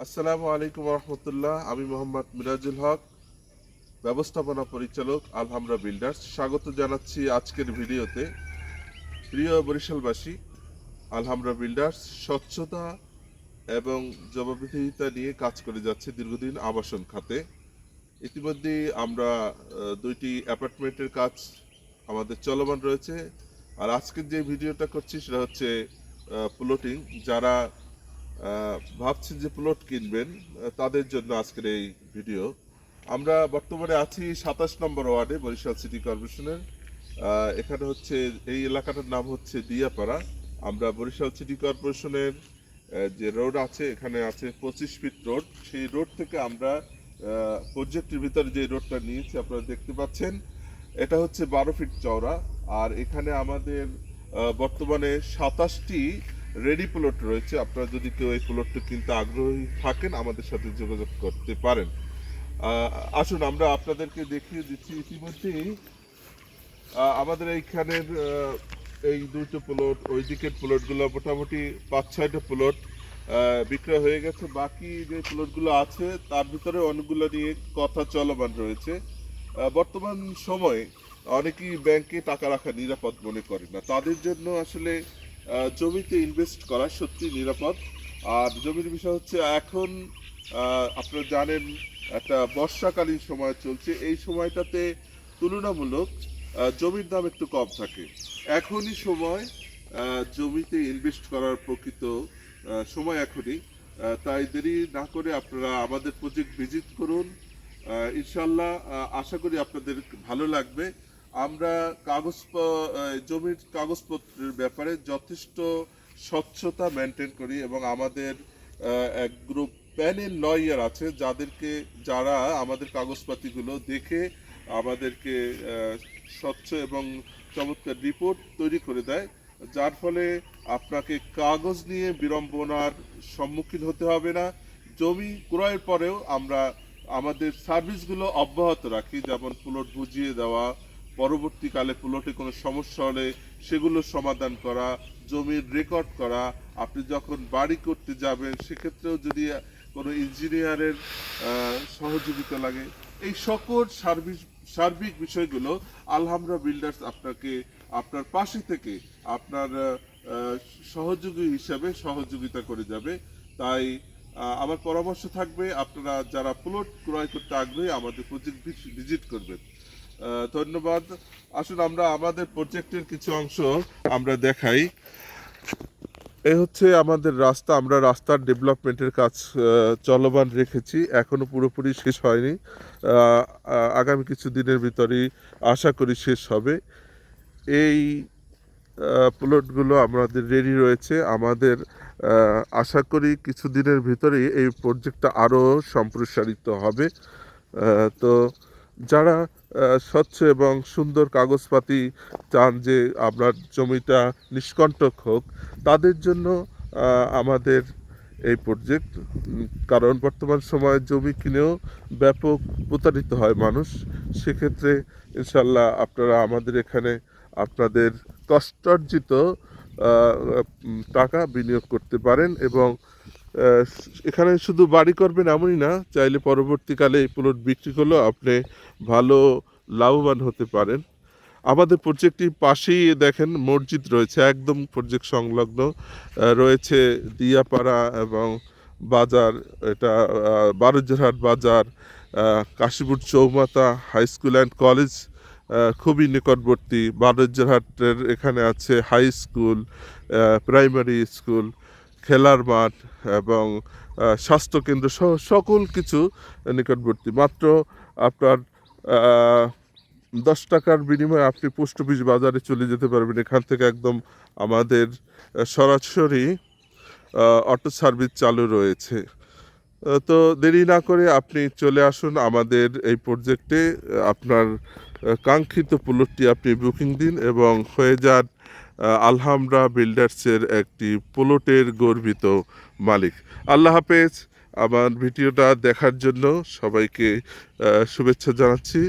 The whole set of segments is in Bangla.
আসসালামু আলাইকুম রহমতুল্লাহ। আমি মোহাম্মদ মিরাজুল হক, ব্যবস্থাপনা পরিচালক আলহামরা বিল্ডার্স। স্বাগত জানাচ্ছি আজকের ভিডিওতে। প্রিয় বরিশালবাসী, আলহামরা বিল্ডার্স স্বচ্ছতা এবং জবাবদিহিতা নিয়ে কাজ করে যাচ্ছে দীর্ঘদিন আবাসন খাতে। ইতিমধ্যে আমরা দুইটি অ্যাপার্টমেন্টের কাজ আমাদের চলমান রয়েছে। আর আজকের যে ভিডিওটা করছি সেটা হচ্ছে প্লটিং। যারা ভাবছেন যে প্লট কিনবেন, তাদের জন্য আজকের এই ভিডিও। আমরা বর্তমানে আছি 27 নম্বর ওয়ার্ডে, বরিশাল সিটি কর্পোরেশনের। এখানে হচ্ছে এই এলাকাটার নাম হচ্ছে দিয়াপাড়া। আমরা বরিশাল সিটি কর্পোরেশনের যে রোড আছে, এখানে আছে 25 ফিট রোড। সেই রোড থেকে আমরা প্রজেক্টের ভিতরে যে রোডটা নিয়েছি আপনারা দেখতে পাচ্ছেন, এটা হচ্ছে 12 ফিট চওড়া। আর এখানে আমাদের বর্তমানে 27টি রেডি প্লট রয়েছে। আপনারা যদি কেউ এই প্লটটা কিনতে আগ্রহী থাকেন, আমাদের সাথে যোগাযোগ করতে পারেন। আসুন আমরা আপনাদেরকে দেখিয়ে দিচ্ছি। ইতিমধ্যেই আমাদের এইখানের এই দুটো প্লট, ওই দিকের প্লটগুলো মোটামুটি 5-6টা প্লট বিক্রয় হয়ে গেছে। বাকি যে প্লটগুলো আছে তার ভিতরে অনেকগুলো নিয়ে কথা চলমান রয়েছে। বর্তমান সময়ে অনেকেই ব্যাংকে টাকা রাখা নিরাপদ মনে করে না। তাদের জন্য আসলে জমিতে ইনভেস্ট করা সত্যি নিরাপদ। আর জমির বিষয় হচ্ছে এখন আপনারা জানেন একটা বর্ষাকালীন সময় চলছে। এই সময়টাতে তুলনামূলক জমির দাম একটু কম থাকে। এখনই সময় জমিতে ইনভেস্ট করার প্রকৃত সময় এখনই। তাই দেরি না করে আপনারা আমাদের প্রজেক্ট ভিজিট করুন। ইনশাল্লাহ আশা করি আপনাদের ভালো লাগবে। আমরা জমির কাগজপত্রের ব্যাপারে যথেষ্ট স্বচ্ছতা মেনটেন করি এবং আমাদের এক গ্রুপ প্যানেল লয়ার আছে যারা আমাদের কাগজপাতিগুলো দেখে আমাদেরকে স্বচ্ছ এবং চমৎকার রিপোর্ট তৈরি করে দেয়, যার ফলে আপনাকে কাগজ নিয়ে বিড়ম্বনার সম্মুখীন হতে হবে না। জমি ক্রয়ের পরেও আমরা আমাদের সার্ভিসগুলো অব্যাহত রাখি, যেমন প্লট বুঝিয়ে দেওয়া, পরবর্তীকালে প্লটে কোনো সমস্যা হলে সেগুলো সমাধান করা, জমির রেকর্ড করা। আপনি যখন বাড়ি করতে যাবেন সেক্ষেত্রেও যদি কোনো ইঞ্জিনিয়ারের সহযোগিতা লাগে, এই সকল সার্বিক বিষয়গুলো আলহামরা বিল্ডার্স আপনাকে আপনার পাশে থেকে আপনার সহযোগী হিসাবে সহযোগিতা করে যাবে। তাই আমার পরামর্শ থাকবে, আপনারা যারা প্লট ক্রয় করতে আগ্রহী আমাদের প্রজেক্ট ভিজিট করবেন। ধন্যবাদ। আসুন আমরা আমাদের প্রজেক্টের কিছু অংশ আমরা দেখাই। এ হচ্ছে আমাদের রাস্তা। আমরা রাস্তার ডেভেলপমেন্টের কাজ চলমান রেখেছি, এখনো পুরোপুরি শেষ হয়নি। আগামী কিছু দিনের ভিতরেই আশা করি শেষ হবে। এই প্লটগুলো আমাদের রেডি রয়েছে। আমাদের আশা করি কিছু দিনের ভিতরেই এই প্রজেক্টটা আরও সম্প্রসারিত হবে। তো যারা স্বচ্ছ এবং সুন্দর কাগজপাতি চান যে আপনার জমিটা নিষ্কণ্টক হোক, তাদের জন্য আমাদের এই প্রজেক্ট। কারণ বর্তমান সময়ে জমি কিনেও ব্যাপক প্রতারিত হয় মানুষ। সেক্ষেত্রে ইনশাল্লাহ আপনারা আমাদের এখানে আপনাদের কষ্টার্জিত টাকা বিনিয়োগ করতে পারেন এবং এখানে শুধু বাড়ি করবেন এমনই না, চাইলে পরবর্তীকালে এই প্লট বিক্রি করলেও আপনি ভালো লাভবান হতে পারেন। আমাদের প্রজেক্টটির পাশেই দেখেন মসজিদ রয়েছে, একদম প্রজেক্ট সংলগ্ন রয়েছে দিয়াপাড়া এবং বাজার। এটা বারুইজারহাট বাজার, কাশীপুর চৌমাথা, হাই স্কুল অ্যান্ড কলেজ খুবই নিকটবর্তী। বারুইজারহাটের এখানে আছে হাই স্কুল, প্রাইমারি স্কুল, খেলার মাঠ এবং স্বাস্থ্যকেন্দ্র সহ সকল কিছু নিকটবর্তী। মাত্র আপনার 10 টাকার বিনিময়ে আপনি পোস্ট অফিস বাজারে চলে যেতে পারবেন। এখান থেকে একদম আমাদের সরাসরি অটো সার্ভিস চালু রয়েছে। তো দেরি না করে আপনি চলে আসুন আমাদের এই প্রজেক্টে। আপনার কাঙ্ক্ষিত প্লটটি আপনি বুকিং দিন এবং হয়ে যান আলহামরা বিল্ডার্সের একটি প্লটের গর্বিত মালিক। আল্লাহ হাফেজ। আমার ভিডিওটা দেখার জন্য সবাইকে শুভেচ্ছা জানাচ্ছি।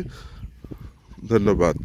ধন্যবাদ।